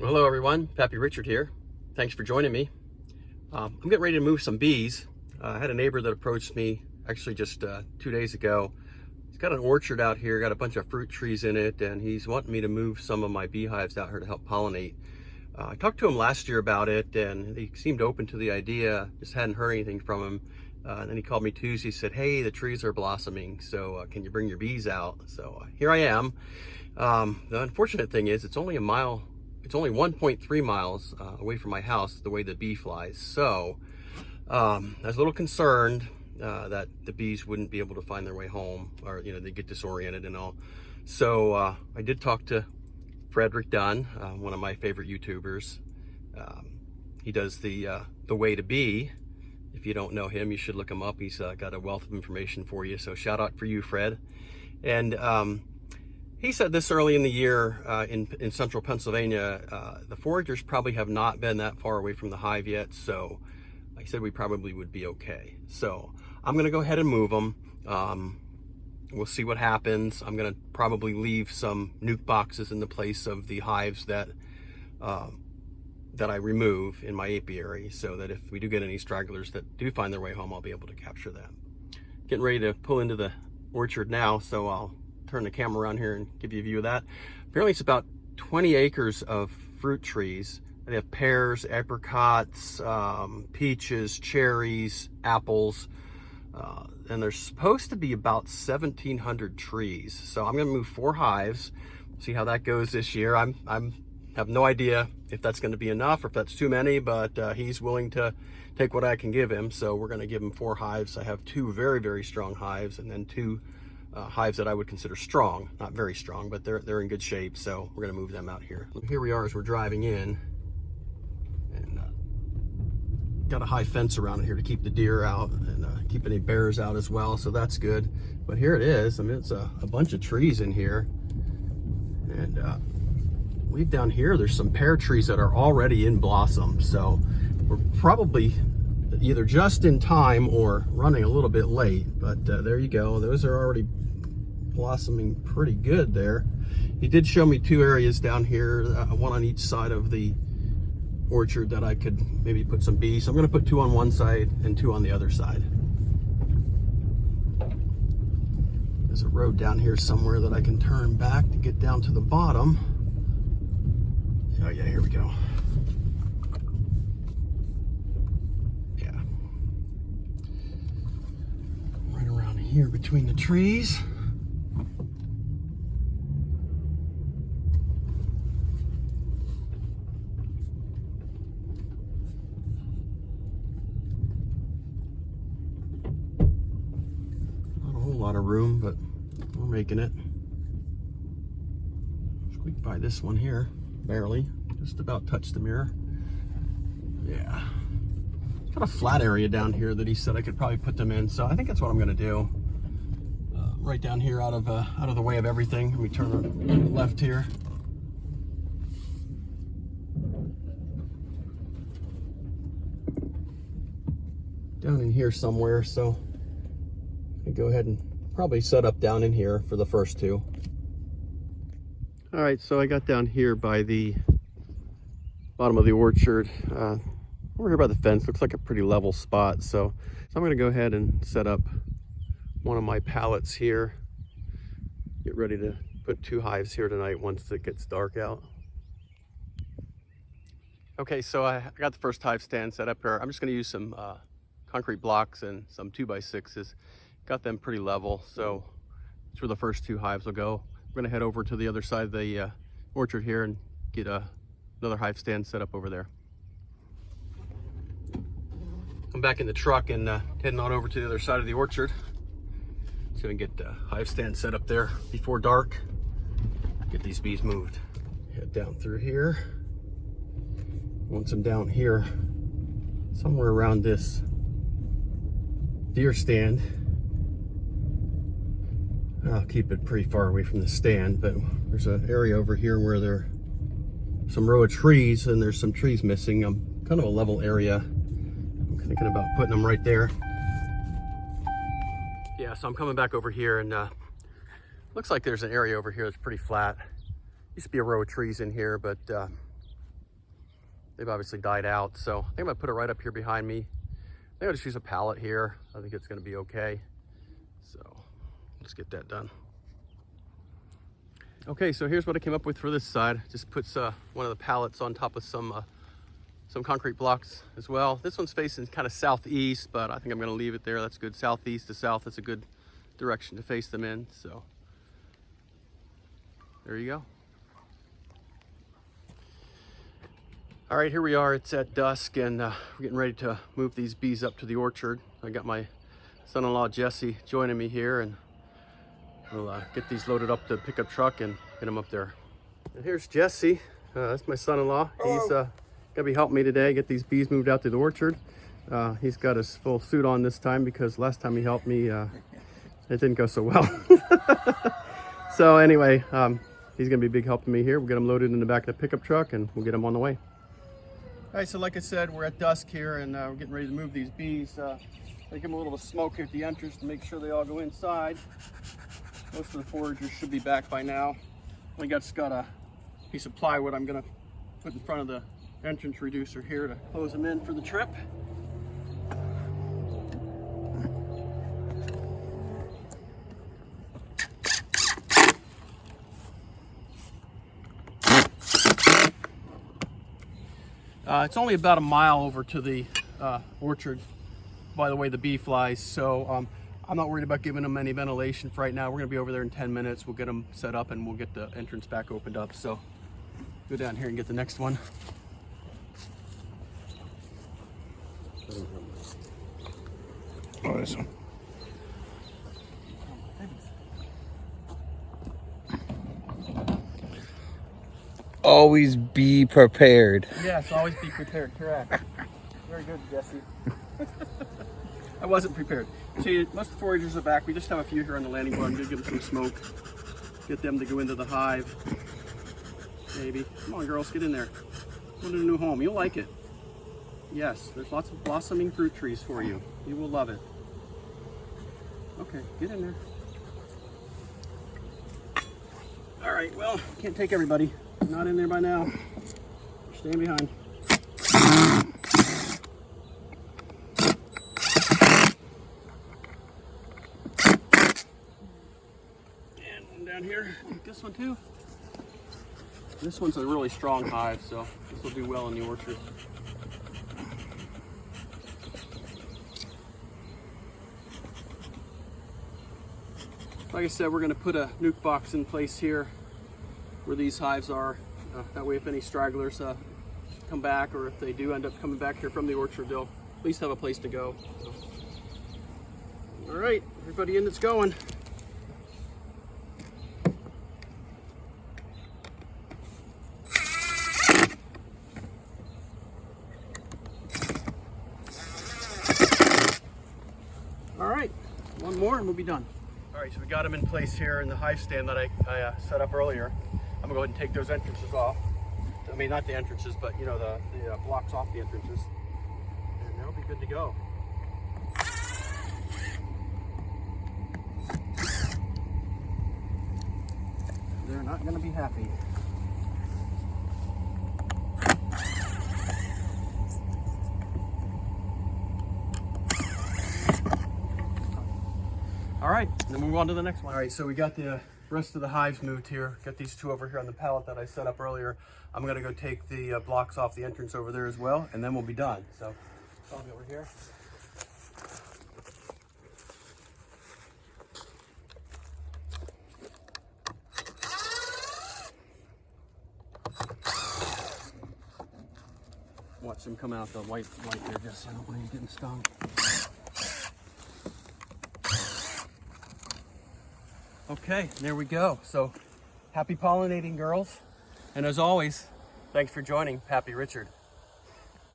Hello everyone, Pappy Richard here. Thanks for joining me. I'm getting ready to move some bees. I had a neighbor that approached me actually just 2 days ago. He's got an orchard out here, got a bunch of fruit trees in it, and he's wanting me to move some of my beehives out here to help pollinate. I talked to him last year about it and he seemed open to the idea, just hadn't heard anything from him. And then he called me Tuesday, said, hey, the trees are blossoming, so can you bring your bees out? So here I am. The unfortunate thing is it's only 1.3 miles away from my house the way the bee flies. So I was a little concerned that the bees wouldn't be able to find their way home, or they get disoriented and all. So I did talk to Frederick Dunn, one of my favorite YouTubers. He does the Way to Bee. If you don't know him, you should look him up. He's got a wealth of information for you. So shout out for you, Fred. And he said this early in the year in central Pennsylvania, the foragers probably have not been that far away from the hive yet. So he said we probably would be okay. So I'm going to go ahead and move them. We'll see what happens. I'm going to probably leave some nuke boxes in the place of the hives that I remove in my apiary, so that if we do get any stragglers that do find their way home, I'll be able to capture them. Getting ready to pull into the orchard now, so I'll turn the camera around here and give you a view of that. Apparently it's about 20 acres of fruit trees. They have pears, apricots, peaches, cherries, apples, and there's supposed to be about 1,700 trees. So I'm gonna move 4 hives, see how that goes this year. I have no idea if that's gonna be enough or if that's too many, but he's willing to take what I can give him. So we're gonna give him 4 hives. I have 2 very, very strong hives, and then 2 hives that I would consider strong, not very strong, but they're in good shape. So we're gonna move them out here. Here we are as we're driving in, and got a high fence around here to keep the deer out and keep any bears out as well. So that's good. But here it is. I mean, it's a bunch of trees in here, and way down here, there's some pear trees that are already in blossom. So we're probably either just in time or running a little bit late, but there you go. Those are already blossoming pretty good there. He did show me 2 areas down here, one on each side of the orchard, that I could maybe put some bees. So I'm going to put 2 on one side and 2 on the other side. There's a road down here somewhere that I can turn back to get down to the bottom. Oh yeah, here we go. Yeah. Right around here between the trees. Lot of room, but we're making it. Squeak by this one here, barely, just about touched the mirror. Yeah, it's got a flat area down here that he said I could probably put them in, so I think that's what I'm going to do. Right down here, out of the way of everything. Let me turn on the left here. Down in here somewhere, so I go ahead and probably set up down in here for the first 2. All right, so I got down here by the bottom of the orchard. Over here by the fence, looks like a pretty level spot. So I'm gonna go ahead and set up one of my pallets here. Get ready to put 2 hives here tonight once it gets dark out. Okay, so I got the first hive stand set up here. I'm just gonna use some concrete blocks and some 2x6s. Got them pretty level, so that's where the first 2 hives will go. We're gonna head over to the other side of the orchard here and get another hive stand set up over there. I'm back in the truck and heading on over to the other side of the orchard. So we can get the hive stand set up there before dark. Get these bees moved. Head down through here. Once I'm down here, somewhere around this deer stand. I'll keep it pretty far away from the stand, but there's an area over here where there are some row of trees and there's some trees missing. Kind of a level area. I'm thinking about putting them right there. Yeah, so I'm coming back over here, and looks like there's an area over here that's pretty flat. Used to be a row of trees in here, but they've obviously died out. So I think I'm gonna put it right up here behind me. I think I'll just use a pallet here. I think it's gonna be okay. So let's get that done. Okay, so here's what I came up with for this side. Just puts one of the pallets on top of some concrete blocks as well. This one's facing kind of southeast, but I think I'm gonna leave it there. That's good. Southeast to south, that's a good direction to face them in. So there you go. All right, here we are. It's at dusk, and we're getting ready to move these bees up to the orchard. I got my son-in-law Jesse joining me here, and we'll get these loaded up to the pickup truck and get them up there. And here's Jesse. That's my son-in-law. He's gonna be helping me today get these bees moved out to the orchard. He's got his full suit on this time because last time he helped me, it didn't go so well. So anyway, he's gonna be a big help to me here. We'll get them loaded in the back of the pickup truck and we'll get them on the way. All right, so like I said, we're at dusk here, and we're getting ready to move these bees. Give them a little smoke here at the entrance to make sure they all go inside. Most of the foragers should be back by now. I just got a piece of plywood I'm gonna put in front of the entrance reducer here to close them in for the trip. It's only about a mile over to the orchard, by the way the bee flies, so I'm not worried about giving them any ventilation for right now. We're gonna be over there in 10 minutes. We'll get them set up and we'll get the entrance back opened up. So go down here and get the next one. Oh, this one. Always be prepared. Yes, always be prepared, correct. Very good, Jesse. I wasn't prepared. See, most of the foragers are back. We just have a few here on the landing bar. I'm gonna give them some smoke. Get them to go into the hive. Maybe. Come on, girls, get in there. Go to a new home. You'll like it. Yes, there's lots of blossoming fruit trees for you. You will love it. Okay, get in there. All right, well, can't take everybody. Not in there by now. You're staying behind. And one down here. This one too. This one's a really strong hive, so this will do well in the orchard. Like I said, we're going to put a nuke box in place here where these hives are. That way if any stragglers come back, or if they do end up coming back here from the orchard, they'll at least have a place to go. So. All right, everybody in that's going. All right, one more and we'll be done. All right, so we got them in place here in the hive stand that I set up earlier. I'm gonna go ahead and take those entrances off. I mean, not the entrances, but you know, the blocks off the entrances. And they'll be good to go. They're not gonna be happy. All right, then we'll move on to the next one. All right, so we got the rest of the hives moved here. Got these two over here on the pallet that I set up earlier. I'm gonna go take the blocks off the entrance over there as well, and then we'll be done. So I'll be over here. Watch them come out the white there, just so I don't want you getting stung. Okay, there we go. So happy pollinating, girls. And as always, thanks for joining Pappy Richard.